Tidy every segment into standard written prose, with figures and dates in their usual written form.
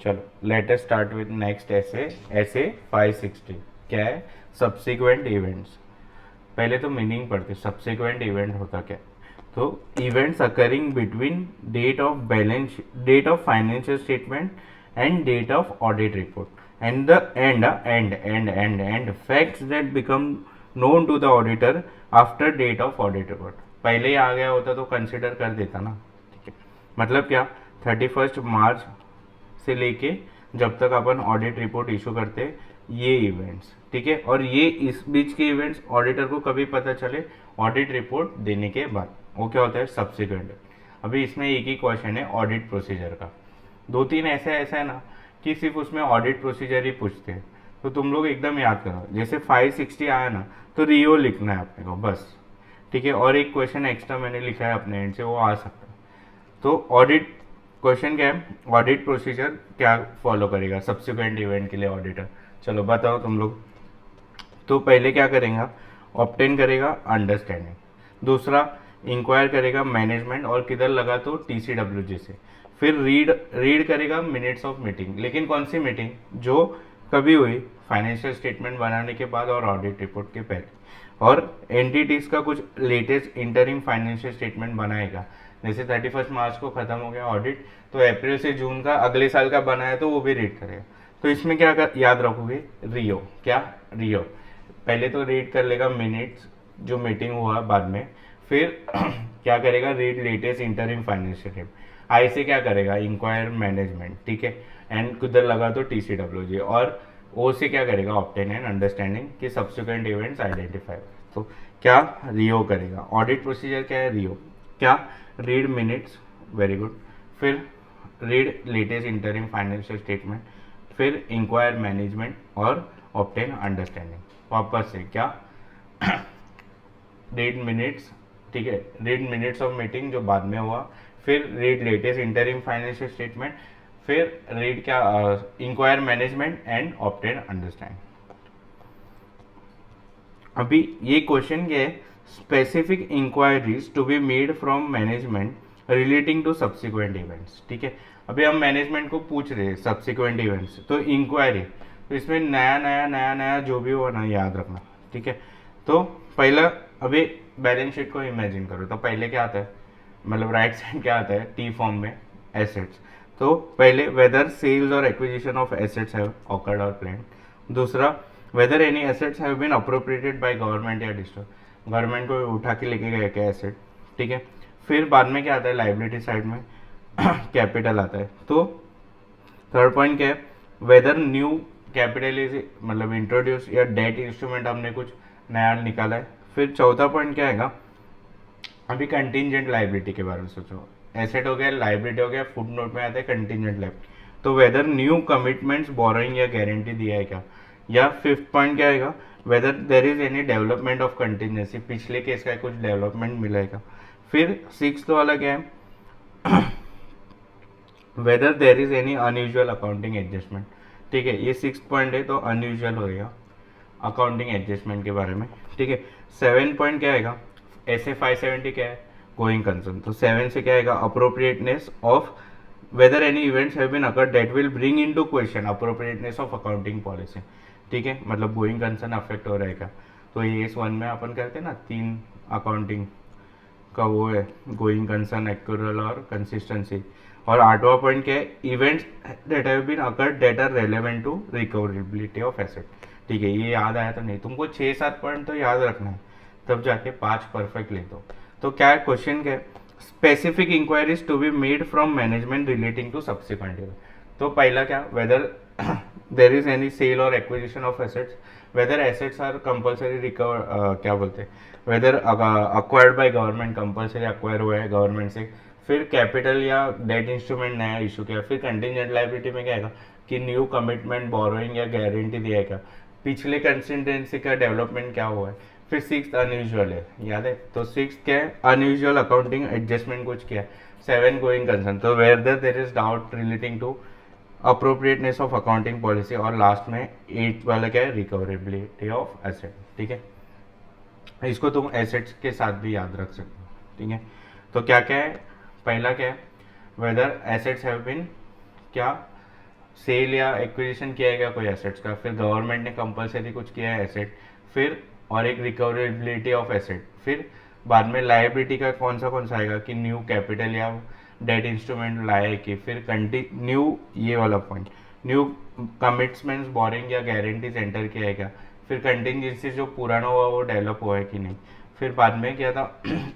चलो let us start with next ऐसे ऐसे 560 क्या है सब्सिक्वेंट इवेंट्स। पहले तो मीनिंग पढ़ते सब्सिक्वेंट इवेंट होता क्या। तो events occurring between date of financial statement and date of audit report and the and facts that become known to the auditor after date of audit report. पहले ही आ गया होता तो कंसिडर कर देता ना। ठीक है, मतलब क्या 31 मार्च से लेके जब तक अपन ऑडिट रिपोर्ट इशू करते हैं ये इवेंट्स। ठीक है, और ये इस बीच के इवेंट्स ऑडिटर को कभी पता चले ऑडिट रिपोर्ट देने के बाद, वो क्या होता है सब्सिक्वेंट। अभी इसमें एक ही क्वेश्चन है ऑडिट प्रोसीजर का, दो तीन ऐसे ऐसा है ना कि सिर्फ उसमें ऑडिट प्रोसीजर ही पूछते हैं। तो तुम लोग एकदम याद करो, जैसे 560 आया ना तो रियो लिखना है अपने को बस। ठीक है, और एक क्वेश्चन एक्स्ट्रा मैंने लिखा है अपने एंड से, वो आ सकता है। तो ऑडिट क्वेश्चन क्या है, ऑडिट प्रोसीजर क्या फॉलो करेगा सब्सिक्वेंट इवेंट के लिए ऑडिटर। चलो बताओ तुम लोग। तो पहले क्या करेगा, ऑब्टेन करेगा अंडरस्टैंडिंग, दूसरा इंक्वायर करेगा मैनेजमेंट और किधर लगा तो TCWG से, फिर रीड करेगा मिनट्स ऑफ मीटिंग। लेकिन कौन सी मीटिंग, जो कभी हुई फाइनेंशियल स्टेटमेंट बनाने के बाद और ऑडिट रिपोर्ट के पहले, और एंटिटीज का कुछ लेटेस्ट इंटरिम फाइनेंशियल स्टेटमेंट बनाएगा। जैसे 31 मार्च को खत्म हो गया ऑडिट, तो अप्रैल से जून का अगले साल का बनाया तो वो भी रीड करेगा। तो इसमें क्या याद रखोगे, रियो। क्या रियो, पहले तो रीड कर लेगा मिनट्स जो मीटिंग हुआ बाद में, फिर क्या करेगा read latest interim financial statement, आई से क्या करेगा इंक्वायर मैनेजमेंट। ठीक है, एंड किधर लगा तो TCWG, और ओ से क्या करेगा ऑब्टेन एंड अंडरस्टैंडिंग कि सब्सिक्वेंट इवेंट्स आइडेंटिफाई। तो क्या रियो करेगा, ऑडिट प्रोसीजर क्या है रियो, क्या रीड मिनट्स, वेरी गुड, फिर read latest interim financial statement, फिर इंक्वायर मैनेजमेंट और ऑब्टेन अंडरस्टैंडिंग। वापस से क्या रीड मिनट्स, ठीक है, रीड मिनट्स ऑफ मीटिंग जो बाद में हुआ, फिर read latest interim financial statement, फिर रीड क्या inquire management and obtain understand. अभी ये क्वेश्चन क्या है, specific inquiries to be made from management relating to subsequent events. ठीक है, अभी हम मैनेजमेंट को पूछ रहे हैं सब्सिक्वेंट इवेंट्स, तो इंक्वायरी, तो इसमें नया जो भी हो ना याद रखना। ठीक है, तो पहला अभी बैलेंस शीट को इमेजिन करो, तो पहले क्या आता है, मतलब राइट साइड क्या आता है टी फॉर्म में एसेट्स। तो पहले वेदर सेल्स और acquisition of assets have occurred और प्लान, दूसरा whether any assets have been appropriated by government या डिस्ट्रिक्ट, गवर्नमेंट को उठा के लेके गए क्या एसेट। ठीक है, फिर बाद में क्या आता है लाइबिलिटी साइड में कैपिटल आता है। तो थर्ड पॉइंट क्या है, वेदर न्यू कैपिटल इज मतलब इंट्रोड्यूस या डेट इंस्ट्रूमेंट हमने कुछ नया निकाला है। फिर चौथा पॉइंट क्या आएगा, अभी कंटिजेंट लाइबिलिटी के बारे में सोचो, एसेट हो गया लाइबिलिटी हो गया, फुट नोट में आता है कंटिजेंट लाइबिलिटी। तो वेदर न्यू कमिटमेंट्स बोरोइंग या गारंटी दिया है क्या, या फिफ्थ पॉइंट क्या आएगा, weather there is any development of contingency, पिछले केस का कुछ डेवलपमेंट मिलेगा। फिर सिक्स्थ वाला क्या है, weather there is any unusual accounting adjustment. ठीक है, ये सिक्स पॉइंट है तो अनयूजुअल होएगा अकाउंटिंग एडजस्टमेंट के बारे में। ठीक है, सेवन पॉइंट क्या आएगा, ऐसे 570 क्या है गोइंग कंसर्न, तो सेवन से क्या आएगा appropriateness of whether any events have been occurred that will bring into question appropriateness of accounting policy. ठीक है, मतलब गोइंग कंसर्न अफेक्ट हो रहेगा। तो ये इस वन में अपन करते हैं ना, तीन अकाउंटिंग का वो है गोइंग कंसर्न, एक्यूरल और कंसिस्टेंसी। और आठवां पॉइंट क्या है, events that have been occurred that are relevant to recoverability of asset. ठीक है, ये याद आया तो नहीं, तुमको 6-7 पॉइंट तो याद रखना है, तब जाके 5 परफेक्ट ले दो। तो क्या है क्वेश्चन, क्या है specific inquiries to be made from management relating to subsequent event. तो पहला क्या, whether there is any sale और acquisition of assets, whether assets are compulsory recover, क्या बोलते हैं, whether acquired by government, compulsory acquire हुआ है गवर्नमेंट से, फिर कैपिटल या डेट इंस्ट्रूमेंट नया इशू किया, फिर कंटिजेंट लाइबिलिटी में क्या आएगा कि न्यू कमिटमेंट बोरोइंग या गारंटी दिया है क्या, पिछले कंसिस्टेंसी का डेवलपमेंट क्या हुआ है, फिर सिक्स अनयूजुअल है, याद है, तो सिक्स क्या है अनयूजुअल अकाउंटिंग एडजस्टमेंट कुछ किया, सेवन गोइंग कंसर्न, तो whether there is doubt relating to appropriateness of accounting policy, और लास्ट में एट वाला क्या है रिकवरेबिलिटी ऑफ एसेट। ठीक है, इसको तुम एसेट्स के साथ भी याद रख सकते हो। ठीक है, तो क्या क्या है, पहला क्या है, वेदर एसेट्स हैव बीन क्या सेल या एक्विजिशन किया है क्या कोई एसेट्स का, फिर गवर्नमेंट ने कंपलसरी कुछ किया है एसेट, फिर और एक रिकवरेबिलिटी ऑफ एसेट, फिर बाद में लायबिलिटी का कौन सा आएगा कि न्यू कैपिटल या डेट इंस्ट्रूमेंट लाए कि फिर न्यू, ये वाला पॉइंट, न्यू कमिटमेंट्स बोरिंग या गारंटीज एंटर किया है क्या, फिर कंटिजेंसी जो पुराना हुआ वो डेवलप हुआ है कि नहीं, फिर बाद में क्या था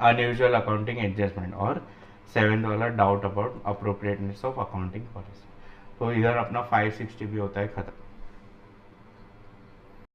अनयूजुअल अकाउंटिंग एडजस्टमेंट, और 7th वाला doubt about appropriateness of accounting policy. तो इधर अपना 560 भी होता है खत्म।